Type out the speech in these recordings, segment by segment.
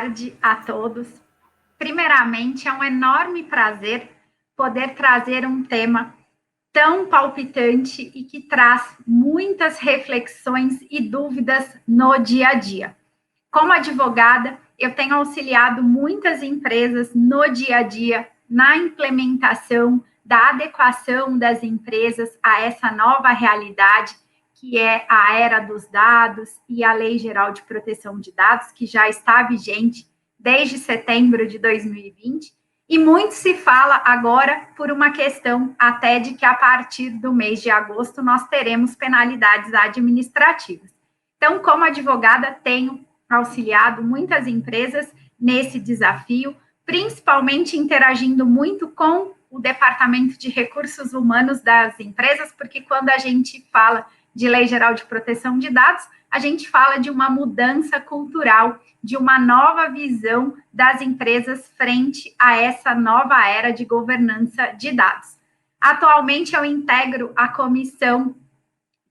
tarde a todos. Primeiramente, é um enorme prazer poder trazer um tema tão palpitante e que traz muitas reflexões e dúvidas no dia a dia. Como advogada, eu tenho auxiliado muitas empresas no dia a dia, na implementação da adequação das empresas a essa nova realidade, que é a era dos dados e a Lei Geral de Proteção de Dados, que já está vigente desde setembro de 2020, e muito se fala agora por uma questão até de que a partir do mês de agosto nós teremos penalidades administrativas. Então, como advogada, tenho auxiliado muitas empresas nesse desafio, principalmente interagindo muito com o Departamento de Recursos Humanos das empresas, porque quando a gente fala de Lei Geral de Proteção de Dados, a gente fala de uma mudança cultural, de uma nova visão das empresas frente a essa nova era de governança de dados. Atualmente, eu integro a comissão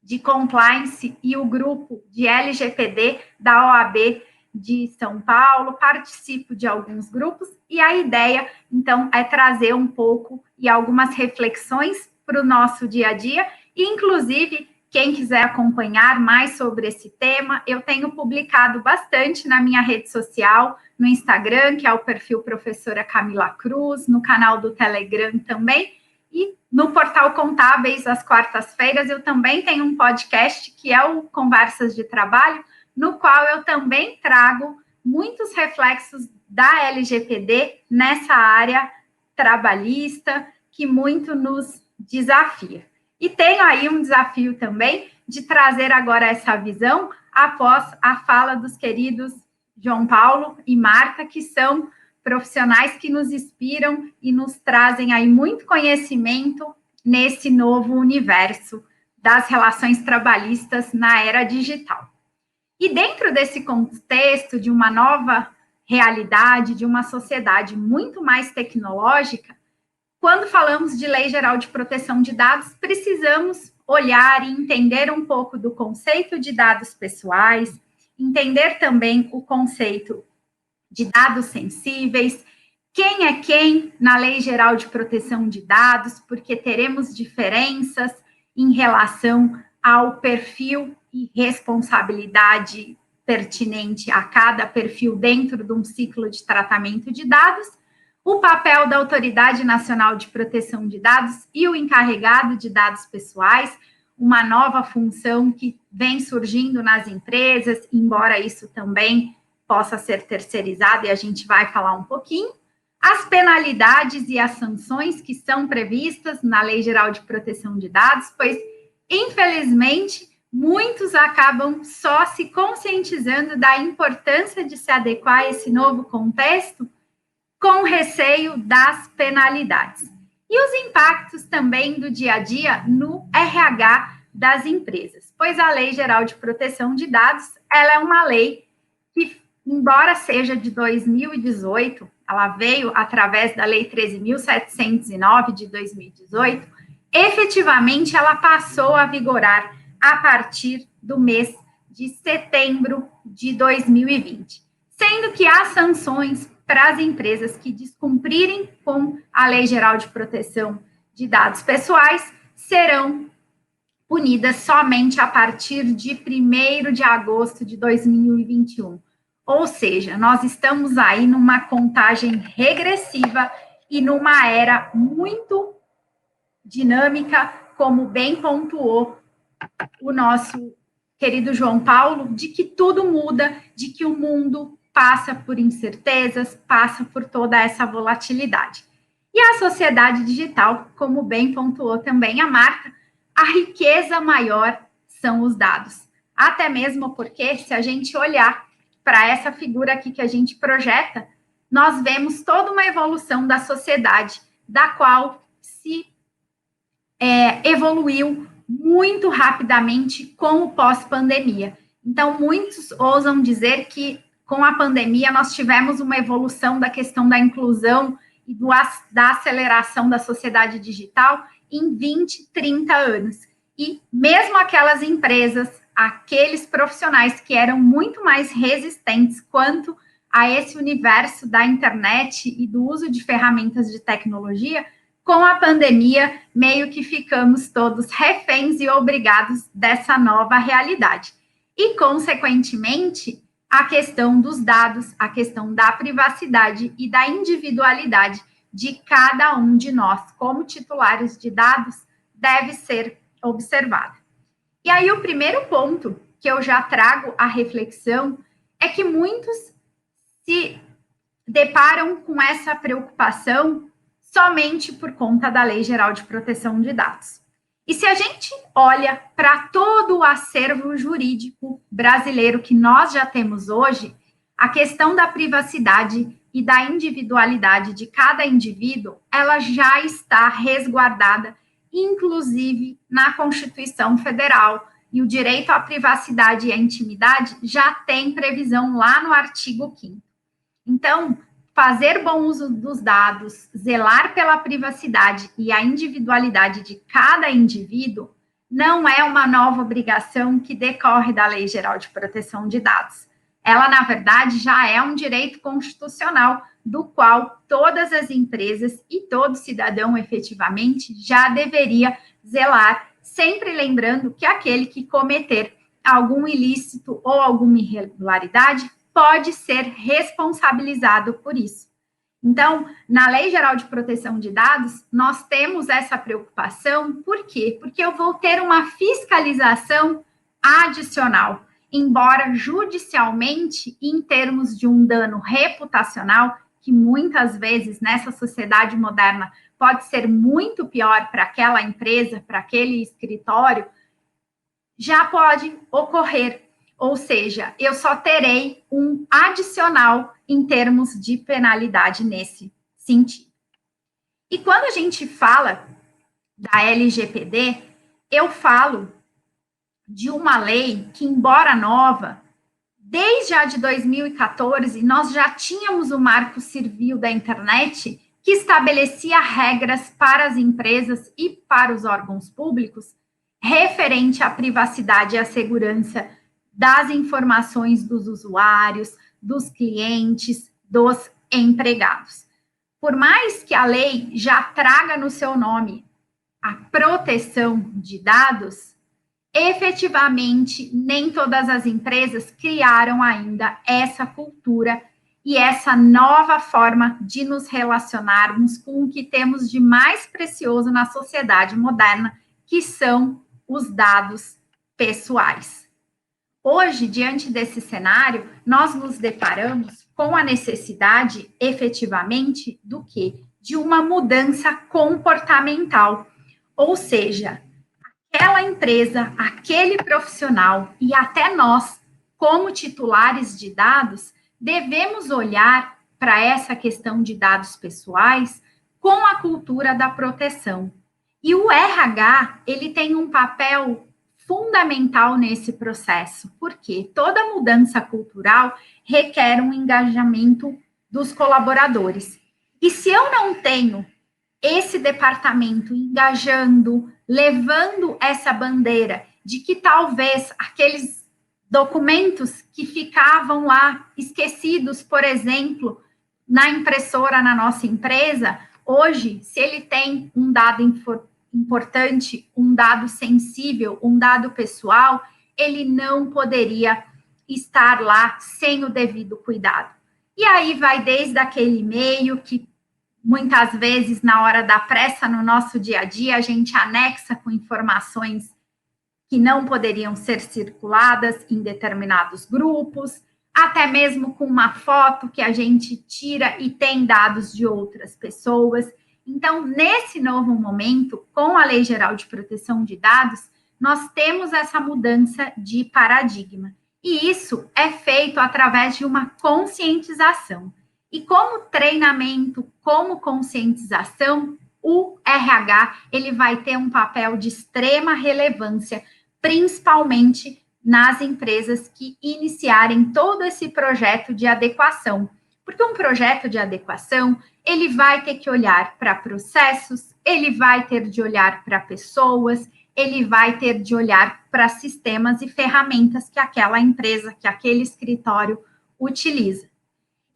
de compliance e o grupo de LGPD da OAB de São Paulo, participo de alguns grupos, e a ideia, então, é trazer um pouco e algumas reflexões para o nosso dia a dia, e, inclusive, quem quiser acompanhar mais sobre esse tema, eu tenho publicado bastante na minha rede social, no Instagram, que é o perfil Professora Camila Cruz, no canal do Telegram também, e no Portal Contábeis, às quartas-feiras, eu também tenho um podcast, que é o Conversas de Trabalho, no qual eu também trago muitos reflexos da LGPD nessa área trabalhista, que muito nos desafia. E tenho aí um desafio também de trazer agora essa visão após a fala dos queridos João Paulo e Marta, que são profissionais que nos inspiram e nos trazem aí muito conhecimento nesse novo universo das relações trabalhistas na era digital. E dentro desse contexto de uma nova realidade, de uma sociedade muito mais tecnológica, quando falamos de Lei Geral de Proteção de Dados, precisamos olhar e entender um pouco do conceito de dados pessoais, entender também o conceito de dados sensíveis, quem é quem na Lei Geral de Proteção de Dados, porque teremos diferenças em relação ao perfil e responsabilidade pertinente a cada perfil dentro de um ciclo de tratamento de dados, o papel da Autoridade Nacional de Proteção de Dados e o encarregado de dados pessoais, uma nova função que vem surgindo nas empresas, embora isso também possa ser terceirizado, e a gente vai falar um pouquinho, as penalidades e as sanções que são previstas na Lei Geral de Proteção de Dados, pois, infelizmente, muitos acabam só se conscientizando da importância de se adequar a esse novo contexto com receio das penalidades. E os impactos também do dia a dia no RH das empresas, pois a Lei Geral de Proteção de Dados, ela é uma lei que, embora seja de 2018, ela veio através da Lei 13.709 de 2018, efetivamente ela passou a vigorar a partir do mês de setembro de 2020, sendo que as sanções para as empresas que descumprirem com a Lei Geral de Proteção de Dados Pessoais serão punidas somente a partir de 1º de agosto de 2021. Ou seja, nós estamos aí numa contagem regressiva e numa era muito dinâmica, como bem pontuou o nosso querido João Paulo, de que tudo muda, de que o mundo passa por incertezas, passa por toda essa volatilidade. E a sociedade digital, como bem pontuou também a Marta, a riqueza maior são os dados. Até mesmo porque, se a gente olhar para essa figura aqui que a gente projeta, nós vemos toda uma evolução da sociedade, da qual se evoluiu muito rapidamente com o pós-pandemia. Então, muitos ousam dizer que com a pandemia nós tivemos uma evolução da questão da inclusão e da aceleração da sociedade digital em 20, 30 anos. E mesmo aquelas empresas, aqueles profissionais que eram muito mais resistentes quanto a esse universo da internet e do uso de ferramentas de tecnologia, com a pandemia, meio que ficamos todos reféns e obrigados dessa nova realidade. E, consequentemente, a questão dos dados, a questão da privacidade e da individualidade de cada um de nós, como titulares de dados, deve ser observada. E aí, o primeiro ponto que eu já trago à reflexão é que muitos se deparam com essa preocupação somente por conta da Lei Geral de Proteção de Dados. E se a gente olha para todo o acervo jurídico brasileiro que nós já temos hoje, a questão da privacidade e da individualidade de cada indivíduo, ela já está resguardada, inclusive na Constituição Federal. E o direito à privacidade e à intimidade já tem previsão lá no artigo 5º. Então, fazer bom uso dos dados, zelar pela privacidade e a individualidade de cada indivíduo não é uma nova obrigação que decorre da Lei Geral de Proteção de Dados. Ela, na verdade, já é um direito constitucional do qual todas as empresas e todo cidadão efetivamente já deveria zelar, sempre lembrando que aquele que cometer algum ilícito ou alguma irregularidade pode ser responsabilizado por isso. Então, na Lei Geral de Proteção de Dados, nós temos essa preocupação, por quê? Porque eu vou ter uma fiscalização adicional, embora judicialmente, em termos de um dano reputacional, que muitas vezes nessa sociedade moderna pode ser muito pior para aquela empresa, para aquele escritório, já pode ocorrer. Ou seja, eu só terei um adicional em termos de penalidade nesse sentido. E quando a gente fala da LGPD, eu falo de uma lei que, embora nova, desde a de 2014, nós já tínhamos o Marco Civil da Internet, que estabelecia regras para as empresas e para os órgãos públicos referente à privacidade e à segurança das informações dos usuários, dos clientes, dos empregados. Por mais que a lei já traga no seu nome a proteção de dados, efetivamente, nem todas as empresas criaram ainda essa cultura e essa nova forma de nos relacionarmos com o que temos de mais precioso na sociedade moderna, que são os dados pessoais. Hoje, diante desse cenário, nós nos deparamos com a necessidade, efetivamente, do quê? De uma mudança comportamental. Ou seja, aquela empresa, aquele profissional e até nós, como titulares de dados, devemos olhar para essa questão de dados pessoais com a cultura da proteção. E o RH, ele tem um papel fundamental nesse processo, porque toda mudança cultural requer um engajamento dos colaboradores. E se eu não tenho esse departamento engajando, levando essa bandeira de que talvez aqueles documentos que ficavam lá esquecidos, por exemplo, na impressora na nossa empresa, hoje, se ele tem um dado importante, um dado sensível, um dado pessoal, ele não poderia estar lá sem o devido cuidado. E aí vai desde aquele e-mail que muitas vezes, na hora da pressa no nosso dia a dia, a gente anexa com informações que não poderiam ser circuladas em determinados grupos, até mesmo com uma foto que a gente tira e tem dados de outras pessoas. Então, nesse novo momento, com a Lei Geral de Proteção de Dados, nós temos essa mudança de paradigma. E isso é feito através de uma conscientização. E como treinamento, como conscientização, o RH ele vai ter um papel de extrema relevância, principalmente nas empresas que iniciarem todo esse projeto de adequação. Porque um projeto de adequação, ele vai ter que olhar para processos, ele vai ter de olhar para pessoas, ele vai ter de olhar para sistemas e ferramentas que aquela empresa, que aquele escritório utiliza.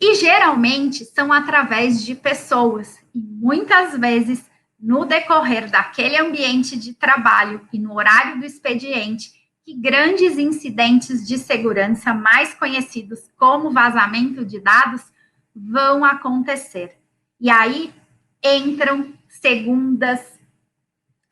E geralmente são através de pessoas, e muitas vezes no decorrer daquele ambiente de trabalho e no horário do expediente, que grandes incidentes de segurança, mais conhecidos como vazamento de dados, vão acontecer. E aí entram segundas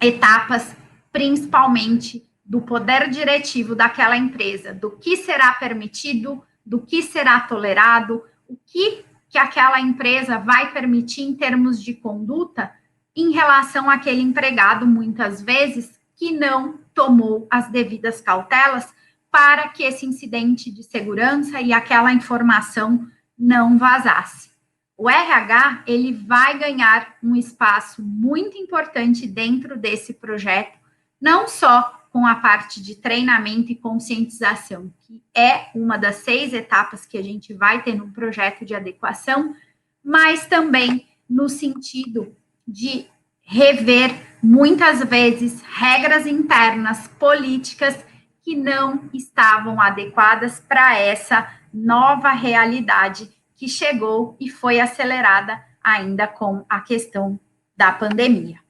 etapas, principalmente do poder diretivo daquela empresa, do que será permitido, do que será tolerado, o que aquela empresa vai permitir em termos de conduta em relação àquele empregado, muitas vezes, que não tomou as devidas cautelas para que esse incidente de segurança e aquela informação não vazasse. O RH, ele vai ganhar um espaço muito importante dentro desse projeto, não só com a parte de treinamento e conscientização, que é uma das 6 etapas que a gente vai ter no projeto de adequação, mas também no sentido de rever, muitas vezes, regras internas, políticas, que não estavam adequadas para essa nova realidade que chegou e foi acelerada ainda com a questão da pandemia.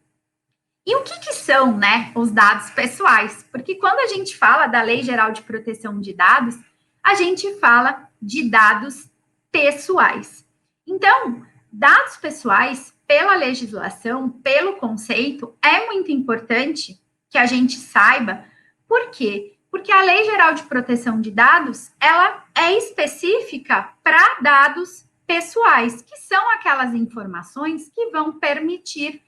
E o que são, né, os dados pessoais? Porque quando a gente fala da Lei Geral de Proteção de Dados, a gente fala de dados pessoais. Então, dados pessoais, pela legislação, pelo conceito, é muito importante que a gente saiba. Por quê? Porque a Lei Geral de Proteção de Dados, ela é específica para dados pessoais, que são aquelas informações que vão permitir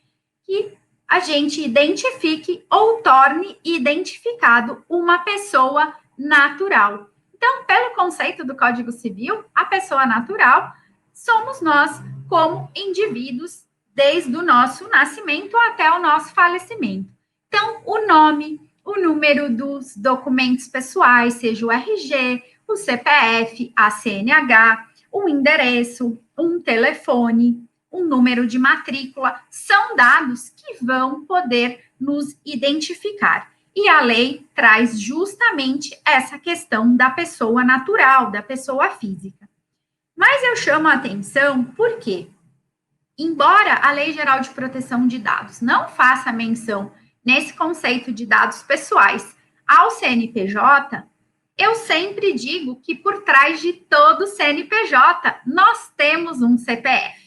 que a gente identifique ou torne identificado uma pessoa natural. Então, pelo conceito do Código Civil, a pessoa natural somos nós como indivíduos desde o nosso nascimento até o nosso falecimento. Então, o nome, o número dos documentos pessoais, seja o RG, o CPF, a CNH, o endereço, um telefone, um número de matrícula, são dados que vão poder nos identificar. E a lei traz justamente essa questão da pessoa natural, da pessoa física. Mas eu chamo a atenção porque, embora a Lei Geral de Proteção de Dados não faça menção nesse conceito de dados pessoais ao CNPJ, eu sempre digo que por trás de todo CNPJ nós temos um CPF.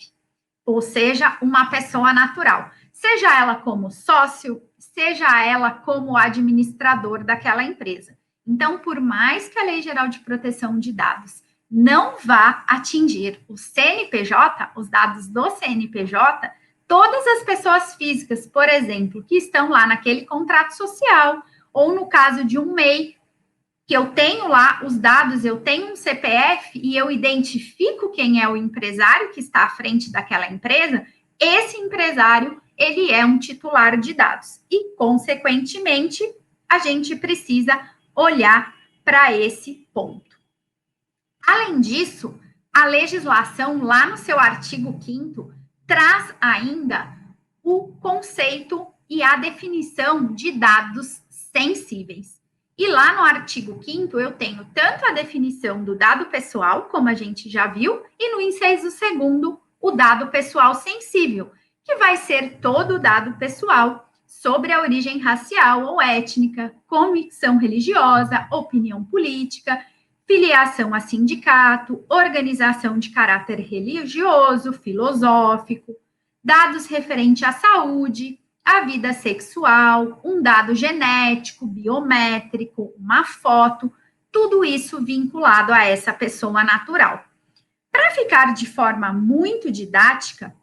Ou seja, uma pessoa natural, seja ela como sócio, seja ela como administrador daquela empresa. Então, por mais que a Lei Geral de Proteção de Dados não vá atingir o CNPJ, os dados do CNPJ, todas as pessoas físicas, por exemplo, que estão lá naquele contrato social, ou no caso de um MEI, que eu tenho lá os dados, eu tenho um CPF e eu identifico quem é o empresário que está à frente daquela empresa, esse empresário, ele é um titular de dados. E, consequentemente, a gente precisa olhar para esse ponto. Além disso, a legislação, lá no seu artigo 5º, traz ainda o conceito e a definição de dados sensíveis. E lá no artigo 5º, eu tenho tanto a definição do dado pessoal, como a gente já viu, e no inciso 2º, o dado pessoal sensível, que vai ser todo o dado pessoal sobre a origem racial ou étnica, convicção religiosa, opinião política, filiação a sindicato, organização de caráter religioso, filosófico, dados referentes à saúde, a vida sexual, um dado genético, biométrico, uma foto, tudo isso vinculado a essa pessoa natural. Para ficar de forma muito didática,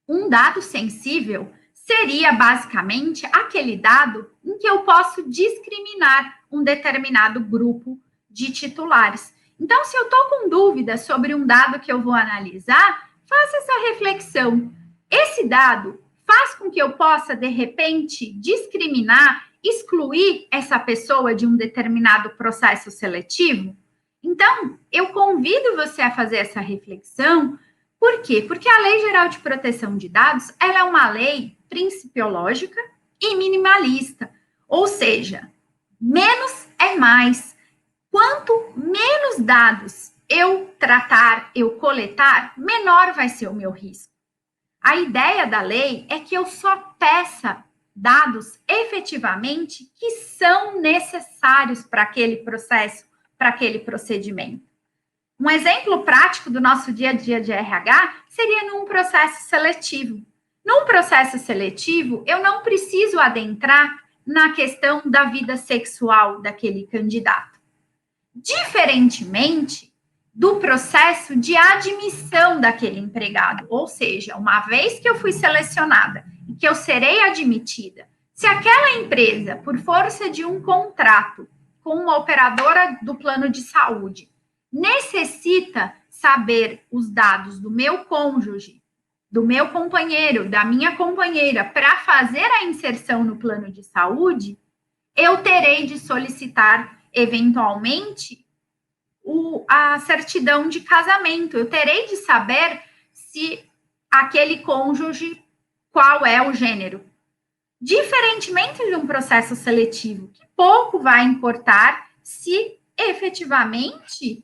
um dado sensível seria basicamente aquele dado em que eu posso discriminar um determinado grupo de titulares. Então, se eu estou com dúvida sobre um dado que eu vou analisar, faça essa reflexão. Esse dado faz com que eu possa, de repente, discriminar, excluir essa pessoa de um determinado processo seletivo? Então, eu convido você a fazer essa reflexão. Por quê? Porque a Lei Geral de Proteção de Dados, ela é uma lei principiológica e minimalista. Ou seja, menos é mais. Quanto menos dados eu tratar, eu coletar, menor vai ser o meu risco. A ideia da lei é que eu só peça dados efetivamente que são necessários para aquele processo, para aquele procedimento. Um exemplo prático do nosso dia a dia de RH seria num processo seletivo. Num processo seletivo, eu não preciso adentrar na questão da vida sexual daquele candidato. Diferentemente do processo de admissão daquele empregado, ou seja, uma vez que eu fui selecionada e que eu serei admitida, se aquela empresa, por força de um contrato com uma operadora do plano de saúde, necessita saber os dados do meu cônjuge, do meu companheiro, da minha companheira, para fazer a inserção no plano de saúde, eu terei de solicitar, eventualmente, a certidão de casamento. Eu terei de saber se aquele cônjuge, qual é o gênero. Diferentemente de um processo seletivo, que pouco vai importar se efetivamente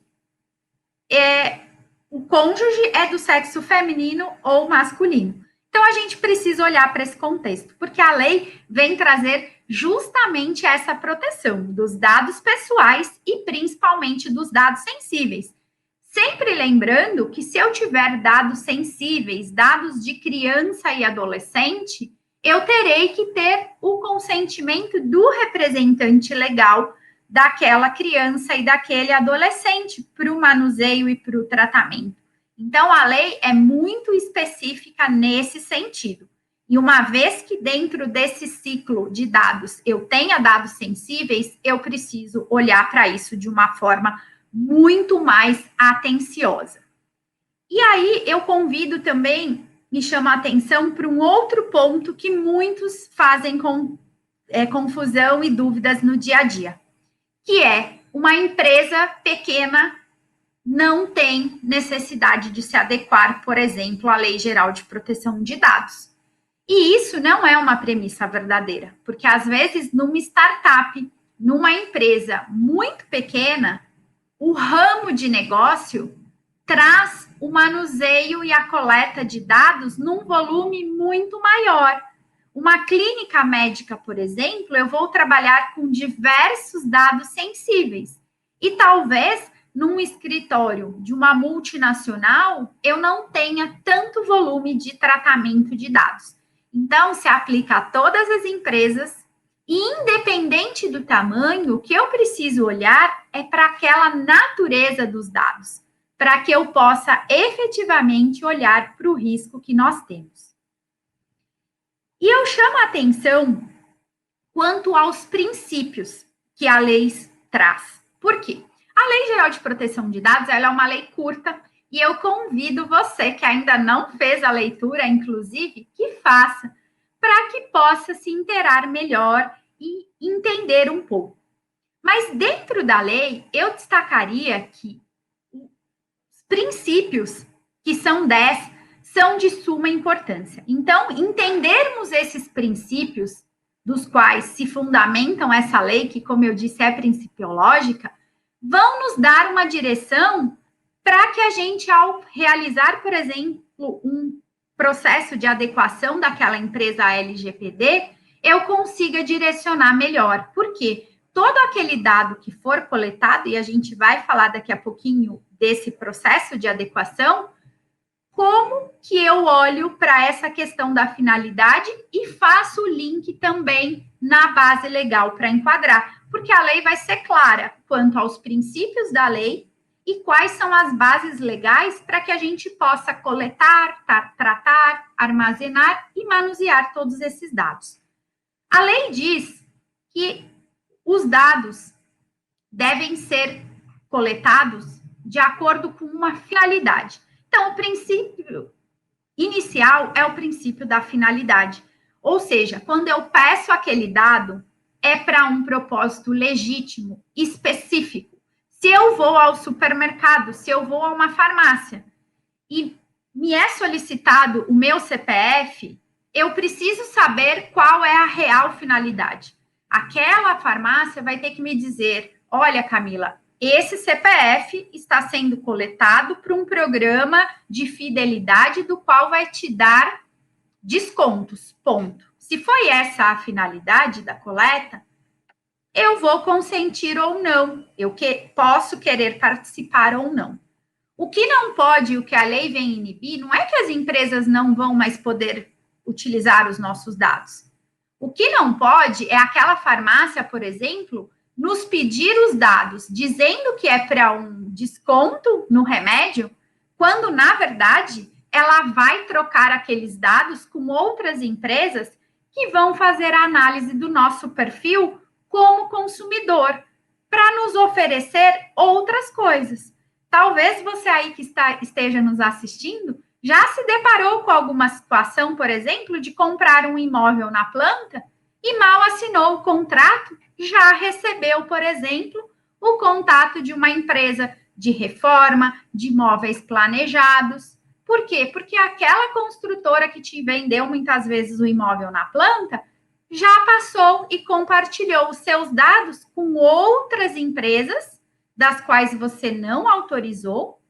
o cônjuge é do sexo feminino ou masculino. Então, a gente precisa olhar para esse contexto, porque a lei vem trazer justamente essa proteção dos dados pessoais e principalmente dos dados sensíveis. Sempre lembrando que se eu tiver dados sensíveis, dados de criança e adolescente, eu terei que ter o consentimento do representante legal daquela criança e daquele adolescente para o manuseio e para o tratamento. Então, a lei é muito específica nesse sentido. E uma vez que dentro desse ciclo de dados eu tenha dados sensíveis, eu preciso olhar para isso de uma forma muito mais atenciosa. E aí eu convido também, me chama a atenção para um outro ponto que muitos fazem confusão e dúvidas no dia a dia, que é uma empresa pequena não tem necessidade de se adequar, por exemplo, à Lei Geral de Proteção de Dados. E isso não é uma premissa verdadeira, porque às vezes numa startup, numa empresa muito pequena, o ramo de negócio traz o manuseio e a coleta de dados num volume muito maior. Uma clínica médica, por exemplo, eu vou trabalhar com diversos dados sensíveis. E talvez num escritório de uma multinacional, eu não tenha tanto volume de tratamento de dados. Então, se aplica a todas as empresas, e independente do tamanho, o que eu preciso olhar é para aquela natureza dos dados, para que eu possa efetivamente olhar para o risco que nós temos. E eu chamo a atenção quanto aos princípios que a lei traz. Por quê? A Lei Geral de Proteção de Dados ela é uma lei curta e eu convido você que ainda não fez a leitura, inclusive, que faça, para que possa se inteirar melhor e entender um pouco. Mas dentro da lei, eu destacaria que os princípios, que são 10, são de suma importância. Então, entendermos esses princípios, dos quais se fundamentam essa lei, que, como eu disse, é principiológica, vão nos dar uma direção para que a gente, ao realizar, por exemplo, um processo de adequação daquela empresa à LGPD, eu consiga direcionar melhor. Por quê? Todo aquele dado que for coletado, e a gente vai falar daqui a pouquinho desse processo de adequação, como que eu olho para essa questão da finalidade e faço o link também na base legal para enquadrar, porque a lei vai ser clara quanto aos princípios da lei e quais são as bases legais para que a gente possa coletar, tratar, armazenar e manusear todos esses dados. A lei diz que os dados devem ser coletados de acordo com uma finalidade. Então, o princípio inicial é o princípio da finalidade. Ou seja, quando eu peço aquele dado, é para um propósito legítimo, específico. Se eu vou ao supermercado, se eu vou a uma farmácia e me é solicitado o meu CPF, eu preciso saber qual é a real finalidade. Aquela farmácia vai ter que me dizer, olha, Camila, esse CPF está sendo coletado para um programa de fidelidade do qual vai te dar descontos, ponto. Se foi essa a finalidade da coleta, eu vou consentir ou não, posso querer participar ou não. O que não pode, o que a lei vem inibir, não é que as empresas não vão mais poder utilizar os nossos dados. O que não pode é aquela farmácia, por exemplo, nos pedir os dados, dizendo que é para um desconto no remédio, quando, na verdade, ela vai trocar aqueles dados com outras empresas que vão fazer a análise do nosso perfil como consumidor, para nos oferecer outras coisas. Talvez você aí que esteja nos assistindo já se deparou com alguma situação, por exemplo, de comprar um imóvel na planta e mal assinou o contrato, já recebeu, por exemplo, o contato de uma empresa de reforma, de imóveis planejados. Por quê? Porque aquela construtora que te vendeu muitas vezes o imóvel na planta já passou e compartilhou os seus dados com outras empresas, das quais você não autorizou,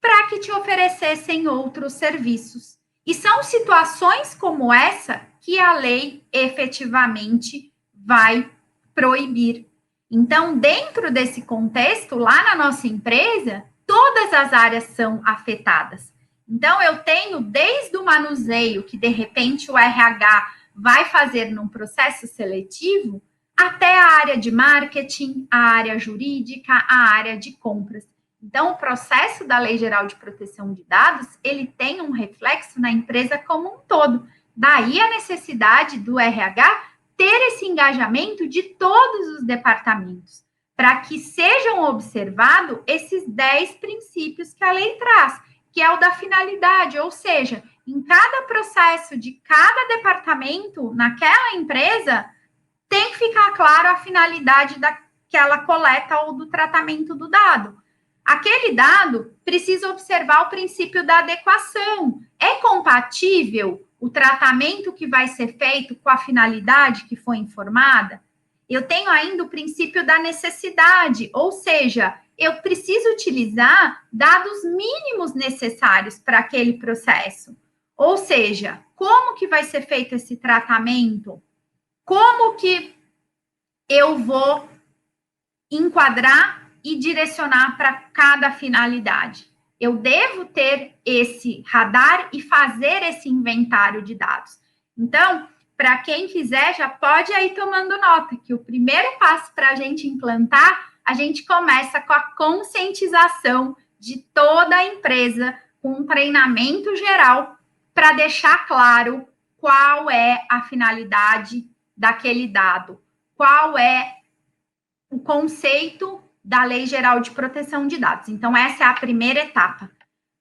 para que te oferecessem outros serviços. E são situações como essa que a lei efetivamente vai proibir. Então, dentro desse contexto, lá na nossa empresa, todas as áreas são afetadas. Então, eu tenho desde o manuseio, que de repente o RH vai fazer num processo seletivo, até a área de marketing, a área jurídica, a área de compras. Então, o processo da Lei Geral de Proteção de Dados, ele tem um reflexo na empresa como um todo. Daí a necessidade do RH ter esse engajamento de todos os departamentos, para que sejam observados esses 10 princípios que a lei traz, que é o da finalidade, ou seja, em cada processo de cada departamento naquela empresa, tem que ficar claro a finalidade daquela coleta ou do tratamento do dado. Aquele dado precisa observar o princípio da adequação. É compatível o tratamento que vai ser feito com a finalidade que foi informada? Eu tenho ainda o princípio da necessidade, ou seja, eu preciso utilizar dados mínimos necessários para aquele processo. Ou seja, como que vai ser feito esse tratamento? Como que eu vou enquadrar e direcionar para cada finalidade? Eu devo ter esse radar e fazer esse inventário de dados. Então, para quem quiser, já pode ir aí tomando nota, que o primeiro passo para a gente implantar, a gente começa com a conscientização de toda a empresa, com um treinamento geral, para deixar claro qual é a finalidade daquele dado, qual é o conceito da Lei Geral de Proteção de Dados. Então, essa é a primeira etapa.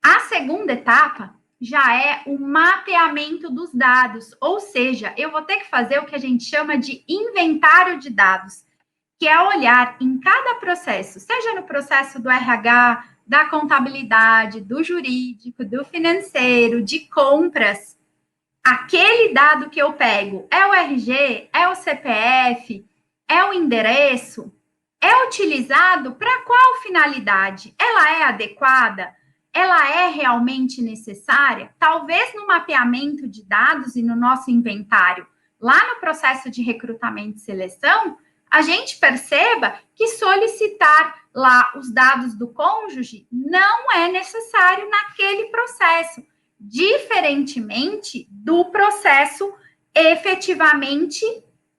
A segunda etapa já é o mapeamento dos dados, ou seja, eu vou ter que fazer o que a gente chama de inventário de dados, que é olhar em cada processo, seja no processo do RH, da contabilidade, do jurídico, do financeiro, de compras, aquele dado que eu pego é o RG, é o CPF, é o endereço, é utilizado para qual finalidade? Ela é adequada? Ela é realmente necessária? Talvez no mapeamento de dados e no nosso inventário, lá no processo de recrutamento e seleção, a gente perceba que solicitar lá os dados do cônjuge não é necessário naquele processo, diferentemente do processo efetivamente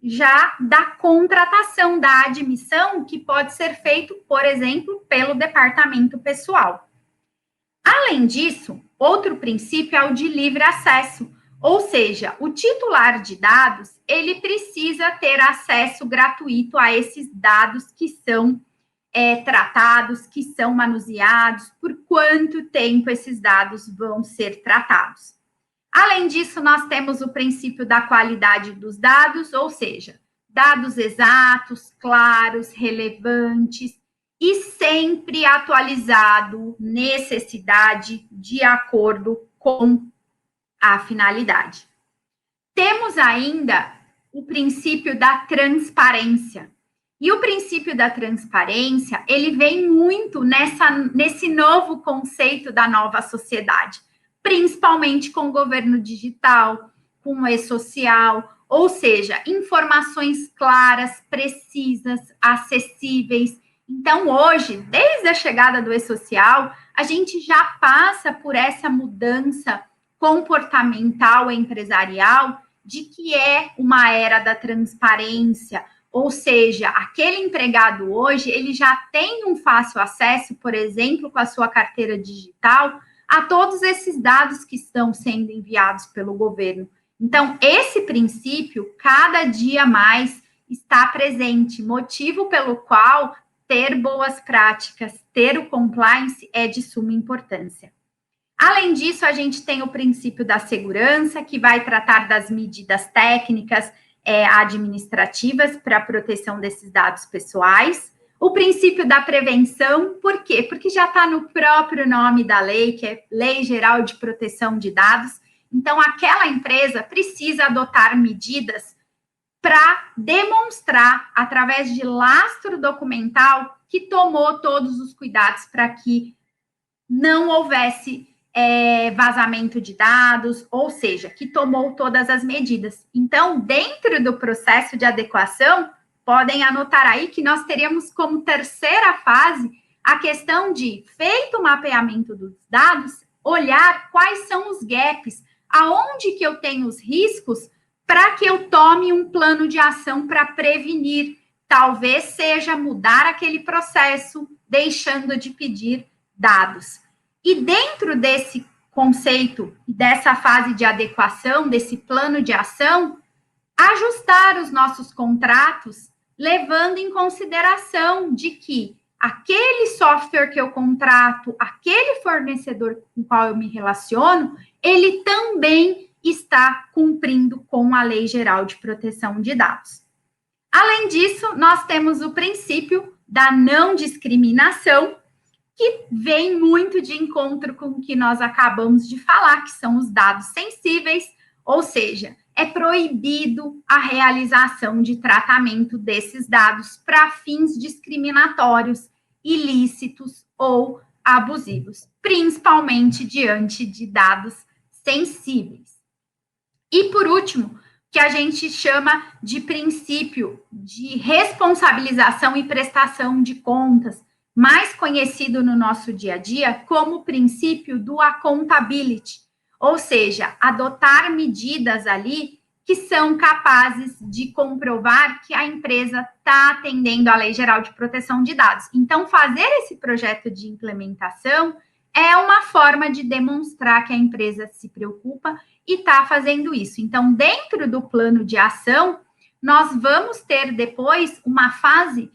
já da contratação, da admissão, que pode ser feito, por exemplo, pelo departamento pessoal. Além disso, outro princípio é o de livre acesso, ou seja, o titular de dados, ele precisa ter acesso gratuito a esses dados que são tratados, que são manuseados, por quanto tempo esses dados vão ser tratados. Além disso, nós temos o princípio da qualidade dos dados, ou seja, dados exatos, claros, relevantes e sempre atualizado, necessidade de acordo com a finalidade. Temos ainda o princípio da transparência, E o princípio da transparência, ele vem muito nesse novo conceito da nova sociedade, principalmente com o governo digital, com o e-social, ou seja, informações claras, precisas, acessíveis. Então, hoje, desde a chegada do e-social, a gente já passa por essa mudança comportamental empresarial de que é uma era da transparência, ou seja, aquele empregado hoje, ele já tem um fácil acesso, por exemplo, com a sua carteira digital, a todos esses dados que estão sendo enviados pelo governo. Então, esse princípio, cada dia mais, está presente, motivo pelo qual ter boas práticas, ter o compliance é de suma importância. Além disso, a gente tem o princípio da segurança, que vai tratar das medidas técnicas, administrativas para a proteção desses dados pessoais. O princípio da prevenção, por quê? Porque já está no próprio nome da lei, que é Lei Geral de Proteção de Dados. Então, aquela empresa precisa adotar medidas para demonstrar, através de lastro documental, que tomou todos os cuidados para que não houvesse vazamento de dados, ou seja, que tomou todas as medidas. Então, dentro do processo de adequação, podem anotar aí que nós teríamos como terceira fase a questão de, feito o mapeamento dos dados, olhar quais são os gaps, aonde que eu tenho os riscos, para que eu tome um plano de ação para prevenir. Talvez seja mudar aquele processo, deixando de pedir dados. E dentro desse conceito, dessa fase de adequação, desse plano de ação, ajustar os nossos contratos, levando em consideração de que aquele software que eu contrato, aquele fornecedor com o qual eu me relaciono, ele também está cumprindo com a Lei Geral de Proteção de Dados. Além disso, nós temos o princípio da não discriminação, que vem muito de encontro com o que nós acabamos de falar, que são os dados sensíveis, ou seja, é proibido a realização de tratamento desses dados para fins discriminatórios, ilícitos ou abusivos, principalmente diante de dados sensíveis. E, por último, que a gente chama de princípio de responsabilização e prestação de contas, mais conhecido no nosso dia a dia como o princípio do accountability, ou seja, adotar medidas ali que são capazes de comprovar que a empresa está atendendo à Lei Geral de Proteção de Dados. Então, fazer esse projeto de implementação é uma forma de demonstrar que a empresa se preocupa e está fazendo isso. Então, dentro do plano de ação, nós vamos ter depois uma fase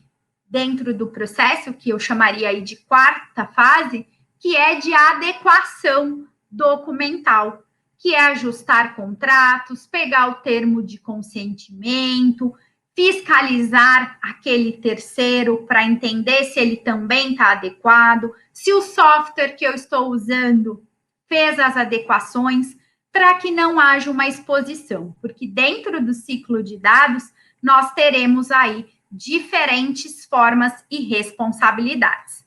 dentro do processo, que eu chamaria aí de quarta fase, que é de adequação documental, que é ajustar contratos, pegar o termo de consentimento, fiscalizar aquele terceiro para entender se ele também está adequado, se o software que eu estou usando fez as adequações, para que não haja uma exposição, porque dentro do ciclo de dados, nós teremos aí diferentes formas e responsabilidades.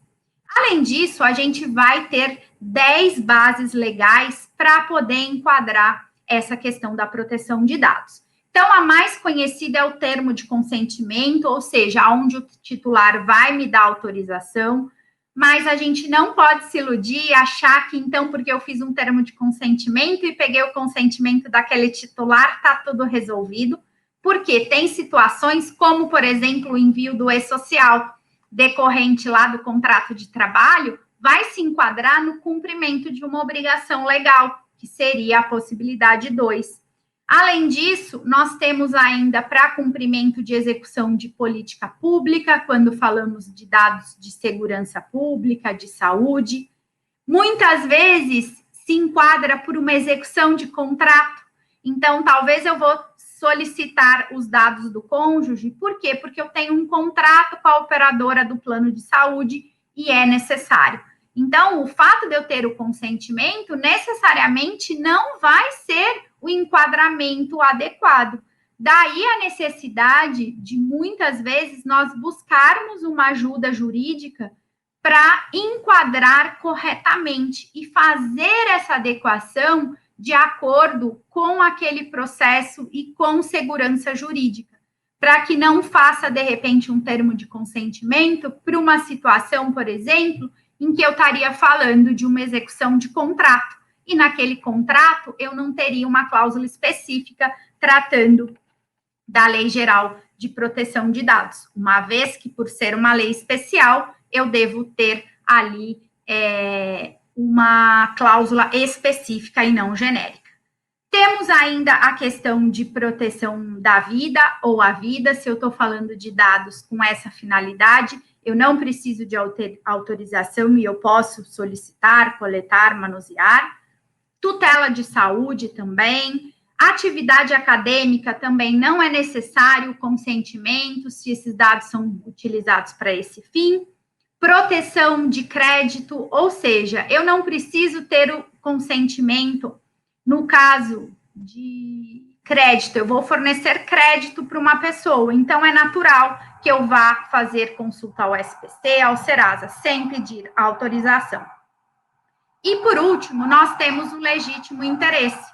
Além disso, a gente vai ter 10 bases legais para poder enquadrar essa questão da proteção de dados. Então, a mais conhecida é o termo de consentimento, ou seja, onde o titular vai me dar autorização, mas a gente não pode se iludir e achar que, então, porque eu fiz um termo de consentimento e peguei o consentimento daquele titular, está tudo resolvido. Porque tem situações como, por exemplo, o envio do e-social decorrente lá do contrato de trabalho vai se enquadrar no cumprimento de uma obrigação legal, que seria a possibilidade 2. Além disso, nós temos ainda para cumprimento de execução de política pública, quando falamos de dados de segurança pública, de saúde. Muitas vezes se enquadra por uma execução de contrato. Então, talvez eu vou solicitar os dados do cônjuge. Por quê? Porque eu tenho um contrato com a operadora do plano de saúde e é necessário. Então, o fato de eu ter o consentimento necessariamente não vai ser o enquadramento adequado. Daí a necessidade de, muitas vezes, nós buscarmos uma ajuda jurídica para enquadrar corretamente e fazer essa adequação de acordo com aquele processo e com segurança jurídica, para que não faça, de repente, um termo de consentimento para uma situação, por exemplo, em que eu estaria falando de uma execução de contrato, e naquele contrato eu não teria uma cláusula específica tratando da Lei Geral de Proteção de Dados, uma vez que, por ser uma lei especial, eu devo ter ali uma cláusula específica e não genérica. Temos ainda a questão de proteção da vida ou a vida, se eu estou falando de dados com essa finalidade, eu não preciso de autorização e eu posso solicitar, coletar, manusear. Tutela de saúde também. Atividade acadêmica também não é necessário o consentimento se esses dados são utilizados para esse fim. Proteção de crédito, ou seja, eu não preciso ter o consentimento no caso de crédito, eu vou fornecer crédito para uma pessoa, então é natural que eu vá fazer consulta ao SPC, ao Serasa, sem pedir autorização. E, por último, nós temos o legítimo interesse.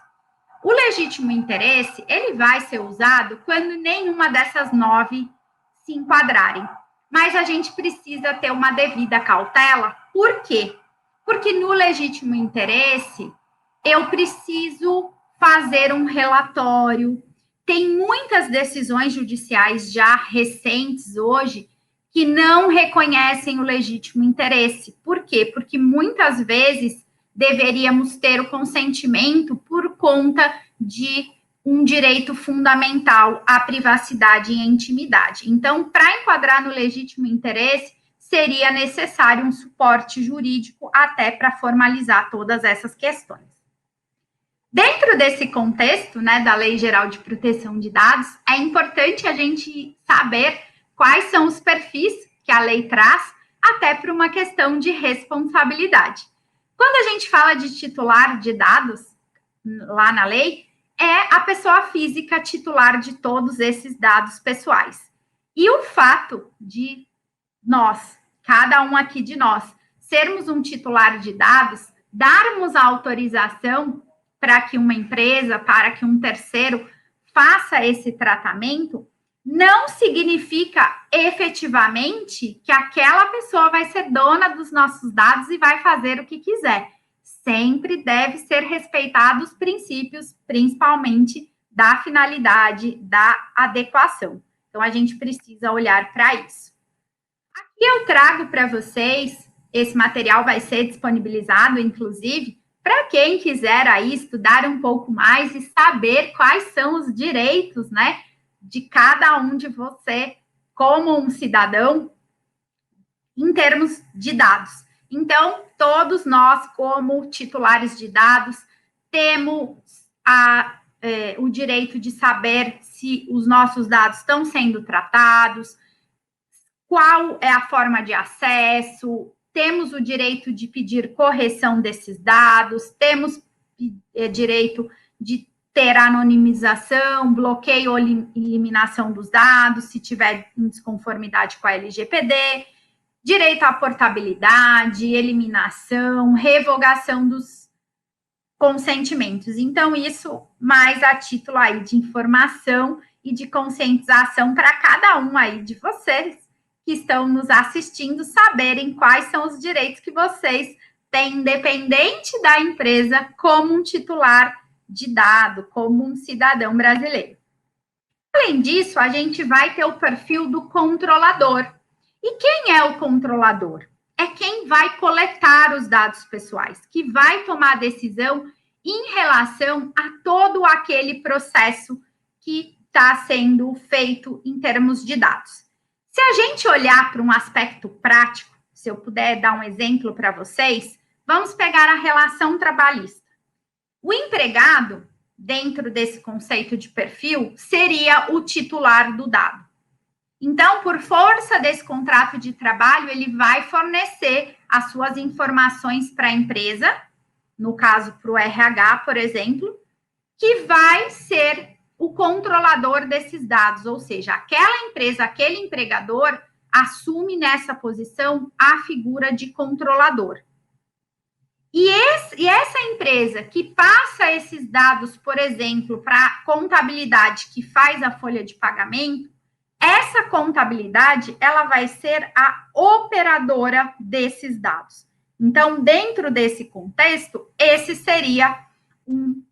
O legítimo interesse, ele vai ser usado quando nenhuma dessas 9 se enquadrarem. Mas a gente precisa ter uma devida cautela. Por quê? Porque no legítimo interesse, eu preciso fazer um relatório. Tem muitas decisões judiciais já recentes hoje que não reconhecem o legítimo interesse. Por quê? Porque muitas vezes deveríamos ter o consentimento por conta de um direito fundamental à privacidade e à intimidade. Então, para enquadrar no legítimo interesse, seria necessário um suporte jurídico até para formalizar todas essas questões. Dentro desse contexto, né, da Lei Geral de Proteção de Dados, é importante a gente saber quais são os perfis que a lei traz, até para uma questão de responsabilidade. Quando a gente fala de titular de dados, lá na lei, é a pessoa física titular de todos esses dados pessoais. E o fato de nós, cada um aqui de nós, sermos um titular de dados, darmos a autorização para que uma empresa, para que um terceiro faça esse tratamento, não significa efetivamente que aquela pessoa vai ser dona dos nossos dados e vai fazer o que quiser. Sempre deve ser respeitado os princípios, principalmente da finalidade, da adequação. Então, a gente precisa olhar para isso. Aqui eu trago para vocês, esse material vai ser disponibilizado, inclusive, para quem quiser aí estudar um pouco mais e saber quais são os direitos, né, de cada um de você como um cidadão em termos de dados. Então, todos nós, como titulares de dados, temos o direito de saber se os nossos dados estão sendo tratados, qual é a forma de acesso, temos o direito de pedir correção desses dados, temos direito de ter anonimização, bloqueio ou eliminação dos dados, se tiver em desconformidade com a LGPD, direito à portabilidade, eliminação, revogação dos consentimentos. Então, isso mais a título aí de informação e de conscientização para cada um aí de vocês que estão nos assistindo, saberem quais são os direitos que vocês têm, independente da empresa, como um titular de dado, como um cidadão brasileiro. Além disso, a gente vai ter o perfil do controlador. E quem é o controlador? É quem vai coletar os dados pessoais, que vai tomar a decisão em relação a todo aquele processo que está sendo feito em termos de dados. Se a gente olhar para um aspecto prático, se eu puder dar um exemplo para vocês, vamos pegar a relação trabalhista. O empregado, dentro desse conceito de perfil, seria o titular do dado. Então, por força desse contrato de trabalho, ele vai fornecer as suas informações para a empresa, no caso, para o RH, por exemplo, que vai ser o controlador desses dados, ou seja, aquela empresa, aquele empregador assume nessa posição a figura de controlador. E essa empresa que passa esses dados, por exemplo, para a contabilidade que faz a folha de pagamento, essa contabilidade ela vai ser a operadora desses dados. Então, dentro desse contexto, esse seria um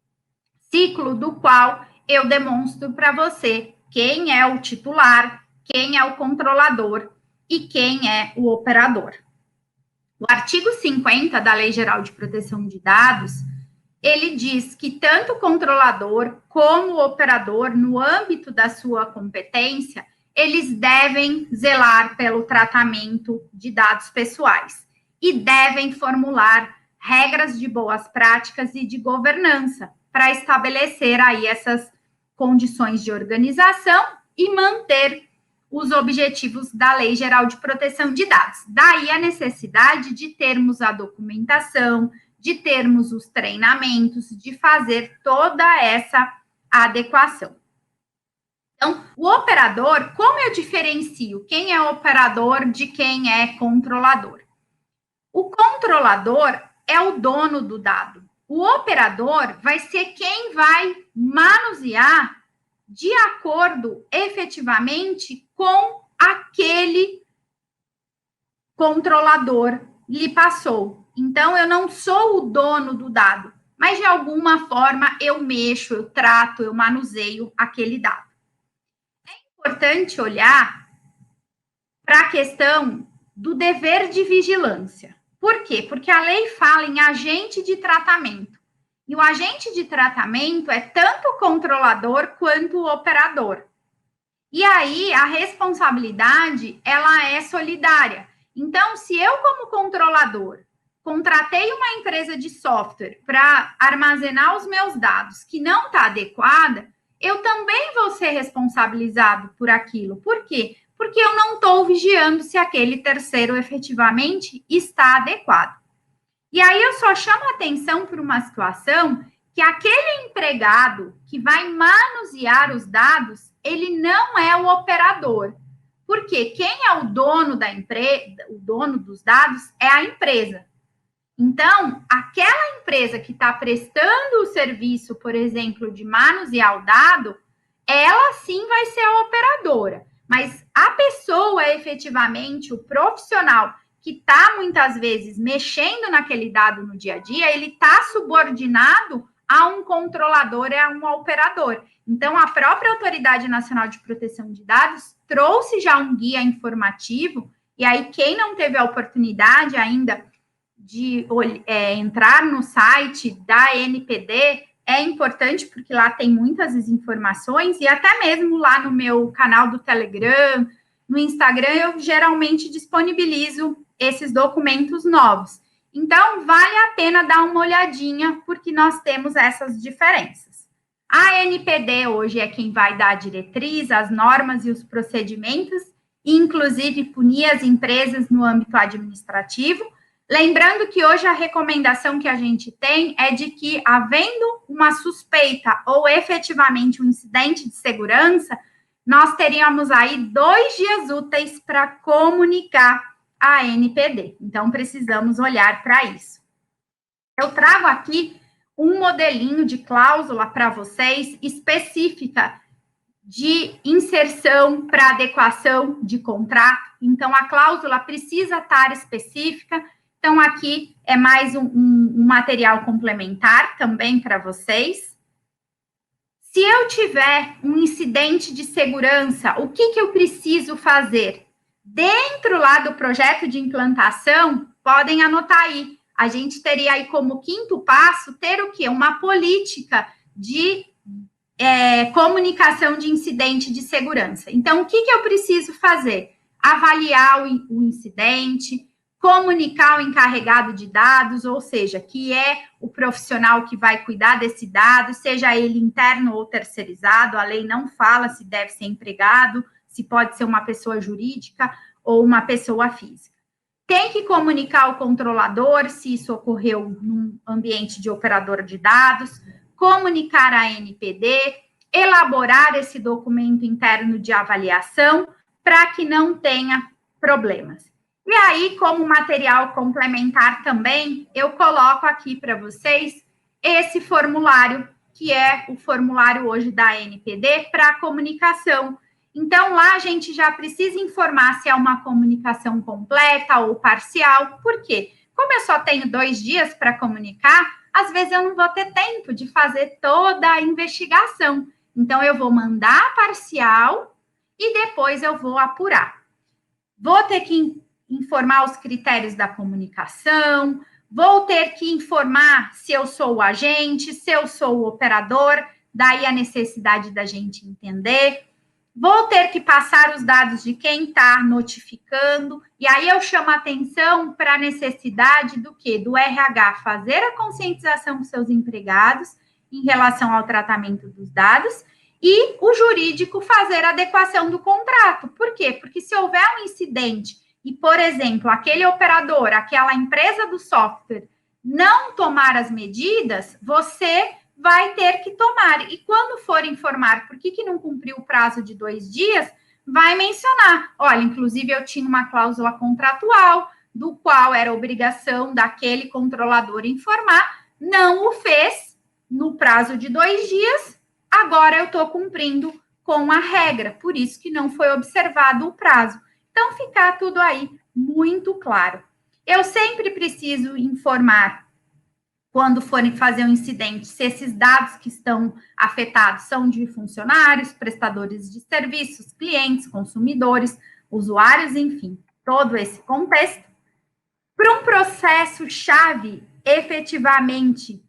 ciclo do qual eu demonstro para você quem é o titular, quem é o controlador e quem é o operador. O artigo 50 da Lei Geral de Proteção de Dados, ele diz que tanto o controlador como o operador, no âmbito da sua competência, eles devem zelar pelo tratamento de dados pessoais e devem formular regras de boas práticas e de governança para estabelecer aí essas condições de organização e manter os objetivos da Lei Geral de Proteção de Dados. Daí a necessidade de termos a documentação, de termos os treinamentos, de fazer toda essa adequação. Então, o operador, como eu diferencio quem é operador de quem é controlador? O controlador é o dono do dado. O operador vai ser quem vai manusear de acordo efetivamente com aquele controlador lhe passou. Então, eu não sou o dono do dado, mas de alguma forma eu mexo, eu trato, eu manuseio aquele dado. É importante olhar para a questão do dever de vigilância. Por quê? Porque a lei fala em agente de tratamento. E o agente de tratamento é tanto o controlador quanto o operador. E aí, a responsabilidade, ela é solidária. Então, se eu, como controlador, contratei uma empresa de software para armazenar os meus dados que não está adequada, eu também vou ser responsabilizado por aquilo. Por quê? Porque eu não estou vigiando se aquele terceiro efetivamente está adequado. E aí eu só chamo atenção para uma situação que aquele empregado que vai manusear os dados, ele não é o operador. Porque quem é o dono da empresa, o dono dos dados é a empresa. Então, aquela empresa que está prestando o serviço, por exemplo, de manusear o dado, ela sim vai ser a operadora. Mas a pessoa, efetivamente, o profissional que está, muitas vezes, mexendo naquele dado no dia a dia, ele está subordinado a um controlador e a um operador. Então, a própria Autoridade Nacional de Proteção de Dados trouxe já um guia informativo, e aí quem não teve a oportunidade ainda de entrar no site da NPD, é importante porque lá tem muitas informações, e até mesmo lá no meu canal do Telegram, no Instagram, eu geralmente disponibilizo esses documentos novos. Então, vale a pena dar uma olhadinha, porque nós temos essas diferenças. A NPD hoje é quem vai dar a diretriz, as normas e os procedimentos, e inclusive punir as empresas no âmbito administrativo. Lembrando que hoje a recomendação que a gente tem é de que, havendo uma suspeita ou efetivamente um incidente de segurança, nós teríamos aí 2 dias úteis para comunicar a NPD. Então, precisamos olhar para isso. Eu trago aqui um modelinho de cláusula para vocês, específica de inserção para adequação de contrato. Então, a cláusula precisa estar específica. Então, aqui é mais um material complementar também para vocês. Se eu tiver um incidente de segurança, o que eu preciso fazer? Dentro lá do projeto de implantação, podem anotar aí. A gente teria aí como 5º passo ter o quê? Uma política de comunicação de incidente de segurança. Então, o que eu preciso fazer? Avaliar o incidente, comunicar o encarregado de dados, ou seja, que é o profissional que vai cuidar desse dado, seja ele interno ou terceirizado, a lei não fala se deve ser empregado, se pode ser uma pessoa jurídica ou uma pessoa física. Tem que comunicar ao controlador se isso ocorreu num ambiente de operador de dados, comunicar à NPD, elaborar esse documento interno de avaliação para que não tenha problemas. E aí, como material complementar também, eu coloco aqui para vocês esse formulário, que é o formulário hoje da NPD para comunicação. Então, lá a gente já precisa informar se é uma comunicação completa ou parcial. Por quê? Como eu só tenho 2 dias para comunicar, às vezes eu não vou ter tempo de fazer toda a investigação. Então, eu vou mandar parcial e depois eu vou apurar. Vou ter que informar os critérios da comunicação, vou ter que informar se eu sou o agente, se eu sou o operador, daí a necessidade da gente entender. Vou ter que passar os dados de quem está notificando, e aí eu chamo a atenção para a necessidade do quê? Do RH fazer a conscientização dos seus empregados em relação ao tratamento dos dados e o jurídico fazer a adequação do contrato. Por quê? Porque se houver um incidente e, por exemplo, aquele operador, aquela empresa do software não tomar as medidas, você vai ter que tomar. E quando for informar por que não cumpriu o prazo de 2 dias, vai mencionar, olha, inclusive eu tinha uma cláusula contratual, do qual era obrigação daquele controlador informar, não o fez no prazo de 2 dias, agora eu estou cumprindo com a regra, por isso que não foi observado o prazo. Então, ficar tudo aí muito claro. Eu sempre preciso informar quando forem fazer um incidente, se esses dados que estão afetados são de funcionários, prestadores de serviços, clientes, consumidores, usuários, enfim, todo esse contexto. Para um processo-chave, efetivamente,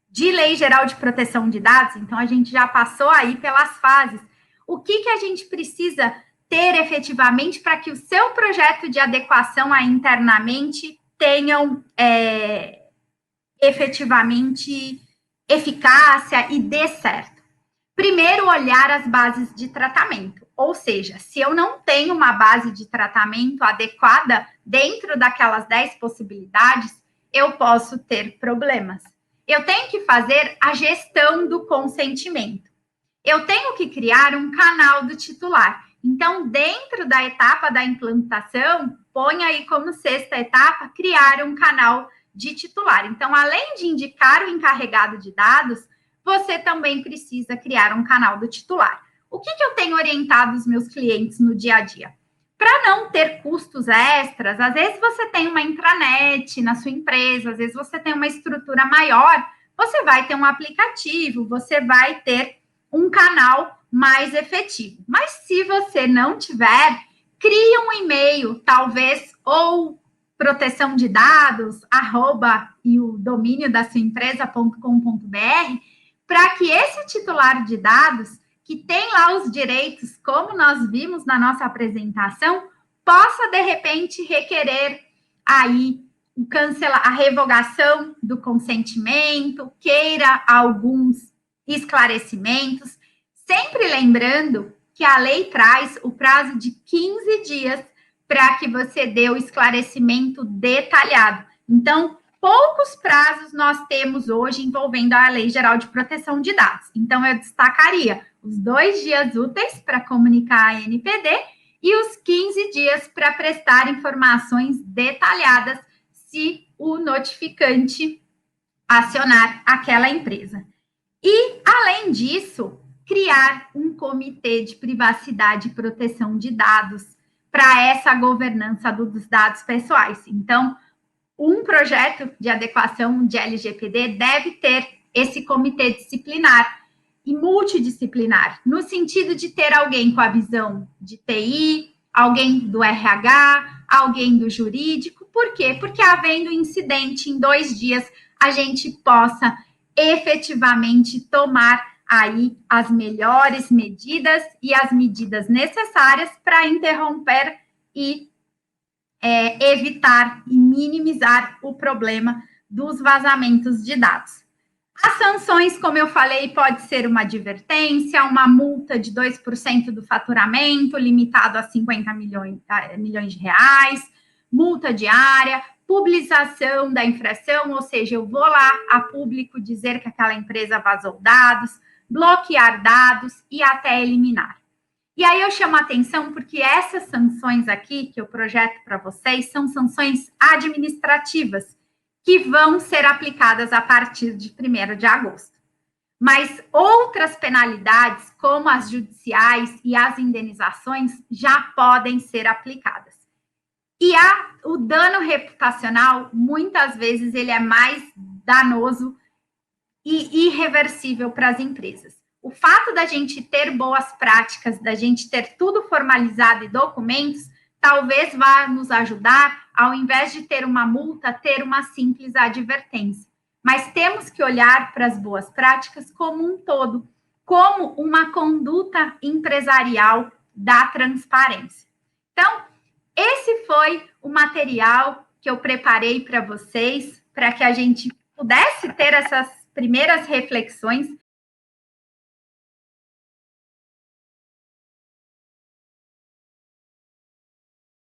de Lei Geral de Proteção de Dados, então a gente já passou aí pelas fases. O que a gente precisa ter efetivamente para que o seu projeto de adequação aí internamente tenham efetivamente eficácia e dê certo. Primeiro, olhar as bases de tratamento. Ou seja, se eu não tenho uma base de tratamento adequada dentro daquelas 10 possibilidades, eu posso ter problemas. Eu tenho que fazer a gestão do consentimento. Eu tenho que criar um canal do titular. Então, dentro da etapa da implantação, põe aí como 6ª etapa, criar um canal de titular. Então, além de indicar o encarregado de dados, você também precisa criar um canal do titular. O que eu tenho orientado os meus clientes no dia a dia? Para não ter custos extras, às vezes você tem uma intranet na sua empresa, às vezes você tem uma estrutura maior, você vai ter um aplicativo, você vai ter um canal mais efetivo. Mas se você não tiver, crie um e-mail, talvez, ou proteção de dados, @ e o domínio da sua empresa.com.br, para que esse titular de dados, que tem lá os direitos, como nós vimos na nossa apresentação, possa, de repente, requerer aí a revogação do consentimento, queira alguns esclarecimentos, sempre lembrando que a lei traz o prazo de 15 dias para que você dê o esclarecimento detalhado. Então, poucos prazos nós temos hoje envolvendo a Lei Geral de Proteção de Dados. Então, eu destacaria os 2 dias úteis para comunicar a NPD e os 15 dias para prestar informações detalhadas se o notificante acionar aquela empresa. E, além disso, criar um comitê de privacidade e proteção de dados para essa governança dos dados pessoais. Então, um projeto de adequação de LGPD deve ter esse comitê disciplinar e multidisciplinar, no sentido de ter alguém com a visão de TI, alguém do RH, alguém do jurídico. Por quê? Porque havendo incidente em 2 dias, a gente possa efetivamente tomar aí as melhores medidas e as medidas necessárias para interromper e evitar e minimizar o problema dos vazamentos de dados. As sanções, como eu falei, pode ser uma advertência, uma multa de 2% do faturamento, limitado a 50 milhões de reais, multa diária, publicação da infração, ou seja, eu vou lá a público dizer que aquela empresa vazou dados, bloquear dados e até eliminar. E aí eu chamo a atenção porque essas sanções aqui que eu projeto para vocês são sanções administrativas que vão ser aplicadas a partir de 1º de agosto. Mas outras penalidades, como as judiciais e as indenizações, já podem ser aplicadas. E o dano reputacional, muitas vezes, ele é mais danoso e irreversível para as empresas. O fato da gente ter boas práticas, da gente ter tudo formalizado e documentos, talvez vá nos ajudar, ao invés de ter uma multa, ter uma simples advertência. Mas temos que olhar para as boas práticas como um todo, como uma conduta empresarial da transparência. Então, esse foi o material que eu preparei para vocês, para que a gente pudesse ter essas primeiras reflexões.